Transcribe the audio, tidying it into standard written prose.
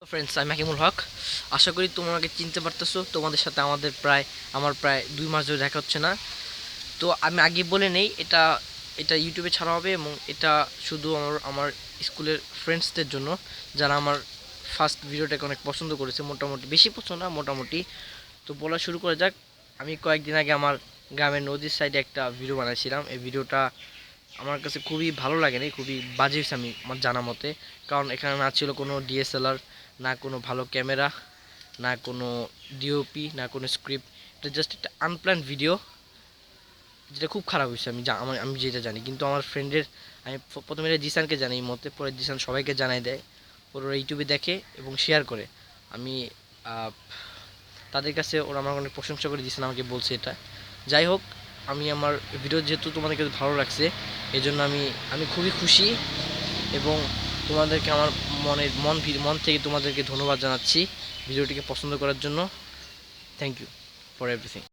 Friends, আমি মাকিমুল হক। আশা করি তোমরা আমাকে চিনতে পারতেছো। তোমাদের সাথে আমার প্রায় 2 মাস ধরে দেখা হচ্ছে না। তো আমি আগে বলে নেই, এটা এটা ইউটিউবে ছাড়া হবে এবং এটা শুধু আমার স্কুলের ফ্রেন্ডসদের জন্য, যারা আমার ফার্স্ট ভিডিওটাকে অনেক পছন্দ করেছে। মোটামুটি বেশি পছন্দ না, মোটামুটি। তো বলা শুরু করা যাক। আমি কয়েকদিন আগে আমার গ্রামের নদীর সাইডে একটা ভিডিও বানাইছিলাম। এই ভিডিওটা আমার কাছে খুবই ভালো লাগেনি, খুবই বাজে হয়েছে আমি আমার জানা মতে। কারণ এখানে না ছিল কোনো ডিএসএলআর, না কোনো ভালো ক্যামেরা, না কোনো ডিওপি, না কোনো স্ক্রিপ্ট। এটা জাস্ট একটা আনপ্ল্যান্ড ভিডিও, যেটা খুব খারাপ হয়েছে। আমি যেটা জানি, কিন্তু আমার ফ্রেন্ডের, আমি প্রথমে এটা জিসানকে জানাই মতে, পরে জিসান সবাইকে জানাই দেয়, পরে ওরা ইউটিউবে দেখে এবং শেয়ার করে। আমি তাদের কাছে ওরা আমার অনেক প্রশংসা করে, জিসান আমাকে বলছে এটা। যাই হোক, আমি আমার ভিডিও যেহেতু তোমাদের কাছে ভালো লাগছে, এই জন্য আমি খুবই খুশি এবং তোমাদেরকে আমার মন থেকে তোমাদেরকে ধন্যবাদ জানাচ্ছি ভিডিওটিকে পছন্দ করার জন্য। Thank you for everything.